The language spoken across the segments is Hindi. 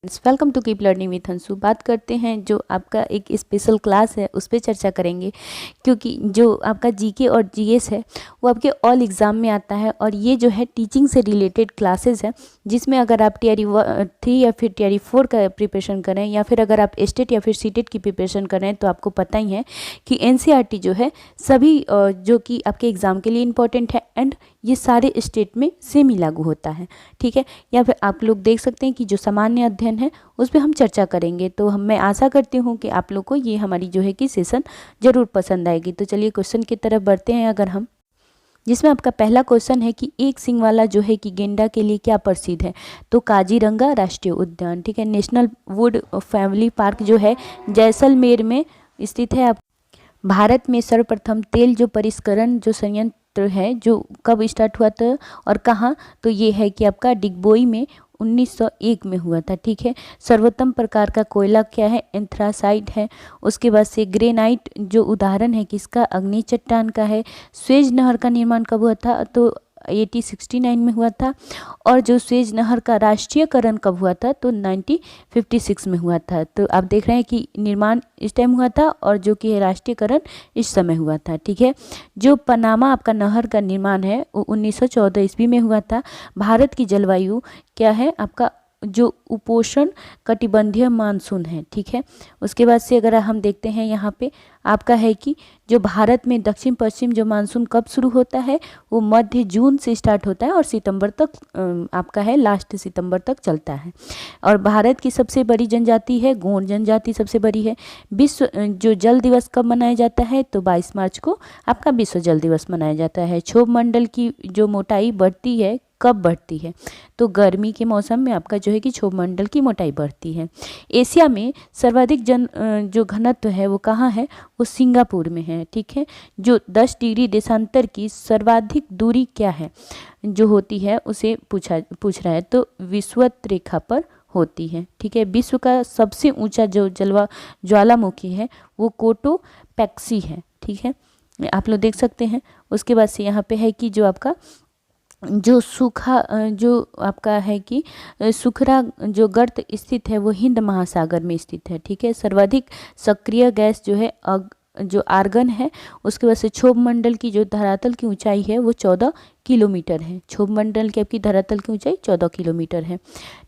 Welcome to keep learning with Anshu. बात करते हैं जो आपका एक स्पेशल क्लास है उस पर चर्चा करेंगे, क्योंकि जो आपका जीके और जीएस है वो आपके ऑल एग्ज़ाम में आता है और ये जो है टीचिंग से रिलेटेड क्लासेस है, जिसमें अगर आप टीआरई 3 या फिर टीआरई 4 का प्रिपरेशन करें या फिर अगर आप स्टेट या फिर सीटेट की प्रिपरेशन करें तो आपको पता ही है कि एनसीईआरटी जो है सभी जो कि आपके एग्ज़ाम के लिए इम्पॉर्टेंट है एंड ये सारे स्टेट में सेम ही लागू होता है। ठीक है, या फिर आप लोग देख सकते हैं कि जो सामान्य अध्ययन है उस पर हम चर्चा करेंगे। तो मैं आशा करती हूँ कि आप लोग को ये हमारी जो है कि सेशन ज़रूर पसंद आएगी। तो चलिए क्वेश्चन की तरफ बढ़ते हैं। अगर हम जिसमें आपका पहला क्वेश्चन है कि एक सींग वाला जो है कि गेंडा के लिए क्या प्रसिद्ध है, तो काजीरंगा राष्ट्रीय उद्यान। ठीक है, नेशनल वुड फैमिली पार्क जो है जैसलमेर में स्थित है। भारत में सर्वप्रथम तेल जो परिष्करण जो संयंत्र है जो कब स्टार्ट हुआ था और कहाँ, तो ये है कि आपका डिगबोई में 1901 में हुआ था। ठीक है, सर्वोत्तम प्रकार का कोयला क्या है, एंथ्रासाइट है। उसके बाद से ग्रेनाइट जो उदाहरण है किसका, अग्नि चट्टान का है। स्वेज नहर का निर्माण कब हुआ था, तो 1869 में हुआ था। और जो स्वेज नहर का राष्ट्रीयकरण कब हुआ था, तो 1956 में हुआ था। तो आप देख रहे हैं कि निर्माण इस टाइम हुआ था और जो कि राष्ट्रीयकरण इस समय हुआ था। ठीक है, जो पनामा आपका नहर का निर्माण है वो 1914 ईस्वी में हुआ था। भारत की जलवायु क्या है, आपका जो उपोष्ण कटिबंधीय मानसून है। ठीक है, उसके बाद से अगर हम देखते हैं यहाँ पे आपका है कि जो भारत में दक्षिण पश्चिम जो मानसून कब शुरू होता है, वो मध्य जून से स्टार्ट होता है और सितंबर तक आपका है लास्ट सितंबर तक चलता है। और भारत की सबसे बड़ी जनजाति है गोंड जनजाति सबसे बड़ी है। विश्व जो जल दिवस कब मनाया जाता है, तो 22 मार्च को आपका विश्व जल दिवस मनाया जाता है। क्षोभ मंडल की जो मोटाई बढ़ती है कब बढ़ती है, तो गर्मी के मौसम में आपका जो है कि क्षोभ मंडल की मोटाई बढ़ती है। एशिया में सर्वाधिक जो घनत्व है वो कहाँ है, वो सिंगापुर में है। ठीक है, जो 10 डिग्री देशांतर की सर्वाधिक दूरी क्या है जो होती है उसे पूछ रहा है, तो विषुवत रेखा पर होती है। ठीक है, विश्व का सबसे ऊंचा जो ज्वालामुखी है वो कोटोपैक्सी है। ठीक है, आप लोग देख सकते हैं। उसके बाद से यहाँ पे है कि जो आपका जो सूखा जो आपका है कि सुखरा जो गर्त स्थित है वो हिंद महासागर में स्थित है। ठीक है, सर्वाधिक सक्रिय गैस जो है जो आर्गन है। उसके बाद से क्षोभ मंडल की जो धरातल की ऊंचाई है वो 14 किलोमीटर है। क्षोभ मंडल की आपकी धरातल की ऊंचाई 14 किलोमीटर है।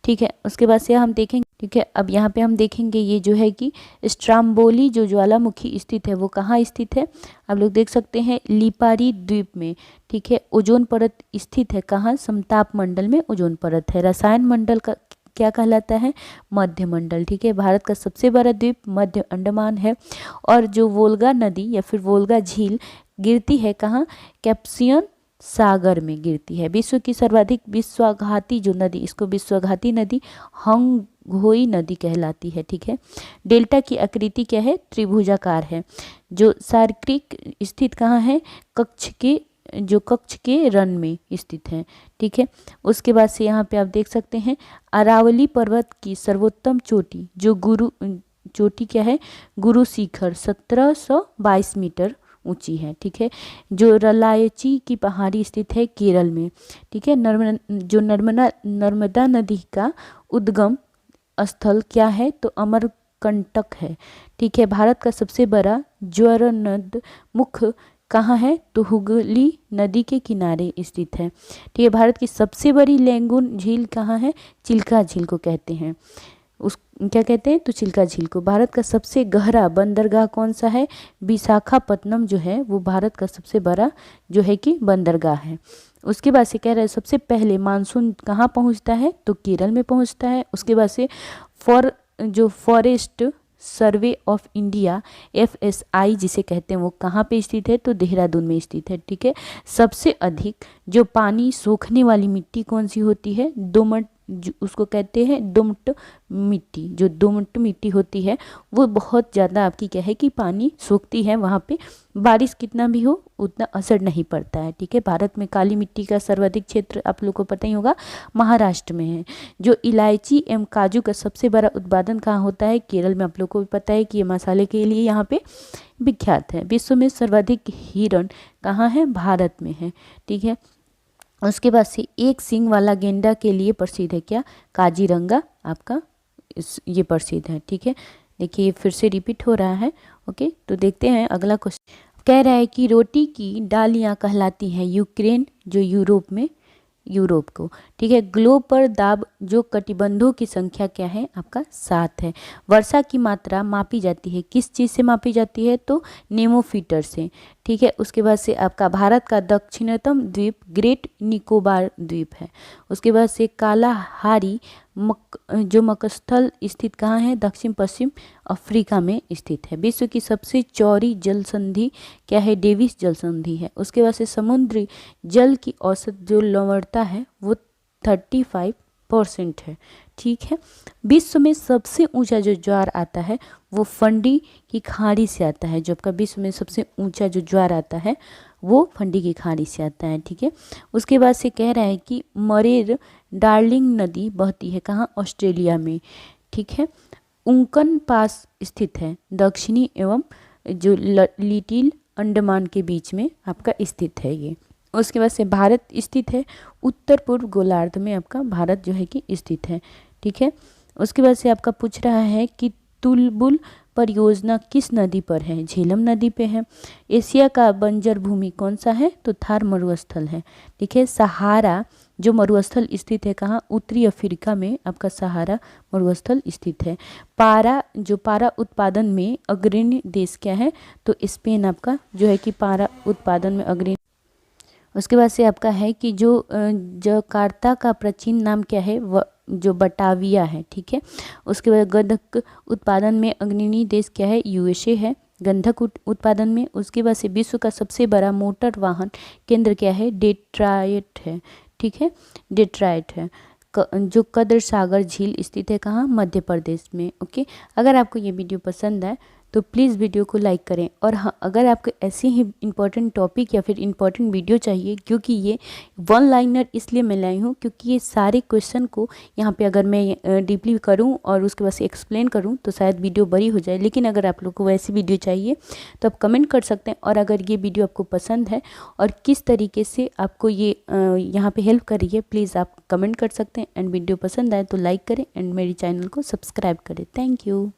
ठीक है, उसके बाद से हम देखेंगे। ठीक है, अब यहाँ पे हम देखेंगे ये जो है कि स्ट्राम्बोली जो ज्वालामुखी स्थित है वो कहाँ स्थित है, आप लोग देख सकते हैं लिपारी द्वीप में। ठीक है, ओजोन परत स्थित है कहाँ, समताप मंडल में ओजोन परत है। रसायन मंडल का क्या कहलाता है, मध्य मंडल। ठीक है, भारत का सबसे बड़ा द्वीप मध्य अंडमान है। और जो वोल्गा नदी या फिर वोल्गा झील गिरती है कहाँ, कैप्सियन सागर में गिरती है। विश्व की सर्वाधिक विश्वाघाती जो नदी, इसको विश्वाघाती नदी हंगहोई नदी कहलाती है। ठीक है, डेल्टा की आकृति क्या है, त्रिभुजाकार है। जो सार्क्टिक स्थित कहाँ है, कक्ष के रन में स्थित है। ठीक है, उसके बाद से यहाँ पे आप देख सकते हैं अरावली पर्वत की सर्वोत्तम चोटी जो चोटी क्या है, गुरु शिखर 1722 मीटर ऊंची है। ठीक है, जो रलायची की पहाड़ी स्थित है केरल में। ठीक है, नर्मदा नदी का उद्गम स्थल क्या है, तो अमरकंटक है। ठीक है, भारत का सबसे बड़ा ज्वरनद मुख कहाँ है, तो हुगली नदी के किनारे स्थित है। ठीक है, भारत की सबसे बड़ी लैंगून झील कहाँ है, चिल्का झील को कहते हैं। क्या कहते हैं, तो चिल्का झील को। भारत का सबसे गहरा बंदरगाह कौन सा है, विशाखापत्तनम जो है वो भारत का सबसे बड़ा जो है कि बंदरगाह है। उसके बाद से कह रहे हैं सबसे पहले मानसून कहाँ पहुँचता है, तो केरल में पहुँचता है। उसके बाद से forest survey of India FSI जिसे कहते हैं वो कहाँ पे स्थित है, तो देहरादून में स्थित है। ठीक है, सबसे अधिक जो पानी सोखने वाली मिट्टी कौन सी होती है, दोमट, उसको कहते हैं दोमट मिट्टी। जो दोमट मिट्टी होती है वो बहुत ज़्यादा आपकी क्या है कि पानी सोखती है, वहाँ पे बारिश कितना भी हो उतना असर नहीं पड़ता है। ठीक है, भारत में काली मिट्टी का सर्वाधिक क्षेत्र आप लोग को पता ही होगा महाराष्ट्र में है। जो इलायची एवं काजू का सबसे बड़ा उत्पादन कहाँ होता है, केरल में। आप लोग को भी पता है कि ये मसाले के लिए यहाँ पे विख्यात है। विश्व में सर्वाधिक हिरण कहाँ है, भारत में है। ठीक है, उसके बाद से एक सींग वाला गेंडा के लिए प्रसिद्ध है क्या, काजीरंगा आपका ये प्रसिद्ध है। ठीक है, देखिए फिर से रिपीट हो रहा है। ओके, तो देखते हैं अगला क्वेश्चन। कह रहा है कि रोटी की डालियाँ कहलाती हैं यूक्रेन, जो यूरोप को। ठीक है, ग्लोब पर दाब जो कटिबंधों की संख्या क्या है आपका 7 है। वर्षा की मात्रा मापी जाती है, किस चीज़ से मापी जाती है, तो नेमोमीटर से। ठीक है, उसके बाद से आपका भारत का दक्षिणतम द्वीप ग्रेट निकोबार द्वीप है। उसके बाद से कालाहारी जो मकस्थल स्थित कहाँ है, दक्षिण पश्चिम अफ्रीका में स्थित है। विश्व की सबसे चौड़ी जल संधि क्या है, डेविस जल संधि है। उसके बाद से समुद्री जल की औसत जो लवणता है वो 35% है। ठीक है, विश्व में सबसे ऊंचा जो ज्वार आता है वो फंडी की खाड़ी से आता है। जो आपका विश्व में सबसे ऊंचा जो ज्वार आता है वो फंडी की खाड़ी से आता है। ठीक है, उसके बाद से कह रहा है कि मरेर डार्लिंग नदी बहती है कहाँ, ऑस्ट्रेलिया में। ठीक है, उंकन पास स्थित है, दक्षिणी एवं जो लिटिल अंडमान के बीच में आपका स्थित है ये। उसके बाद से भारत स्थित है उत्तर पूर्व गोलार्ध में, आपका भारत जो है कि स्थित है। ठीक है, उसके बाद से आपका पूछ रहा है कि तुलबुल परियोजना किस नदी पर है, झेलम नदी पे है। एशिया का बंजर भूमि कौन सा है, तो थार मरुस्थल है। ठीक है, सहारा जो मरुस्थल स्थित है कहाँ, उत्तरी अफ्रीका में आपका सहारा मरुस्थल स्थित है। पारा उत्पादन में अग्रणी देश क्या है, तो स्पेन आपका जो है कि पारा उत्पादन में अग्रणी। उसके बाद से आपका है कि जो जकार्ता का प्राचीन नाम क्या है, जो बटाविया है। ठीक है, उसके बाद गंधक उत्पादन में अग्रणी देश क्या है, यूएसए है गंधक उत्पादन में। उसके बाद से विश्व का सबसे बड़ा मोटर वाहन केंद्र क्या है, डेट्रॉयट है। ठीक है, डेट्रॉयट है। जो कद्र सागर झील स्थित है कहाँ, मध्य प्रदेश में। ओके, अगर आपको ये वीडियो पसंद आए तो प्लीज़ वीडियो को लाइक करें। और हाँ, अगर आपको ऐसे ही इंपॉर्टेंट टॉपिक या फिर इंपॉर्टेंट वीडियो चाहिए, क्योंकि ये वन लाइनर इसलिए मैं लाई हूँ क्योंकि ये सारे क्वेश्चन को यहाँ पे अगर मैं डीपली करूँ और उसके बाद से एक्सप्लेन करूँ तो शायद वीडियो बड़ी हो जाए। लेकिन अगर आप लोग को वैसी वीडियो चाहिए तो आप कमेंट कर सकते हैं। और अगर ये वीडियो आपको पसंद है और किस तरीके से आपको ये यहाँ पर हेल्प कर रही है, प्लीज़ आप कमेंट कर सकते हैं। एंड वीडियो पसंद आए तो लाइक करें एंड मेरी चैनल को सब्सक्राइब करें। Thank you.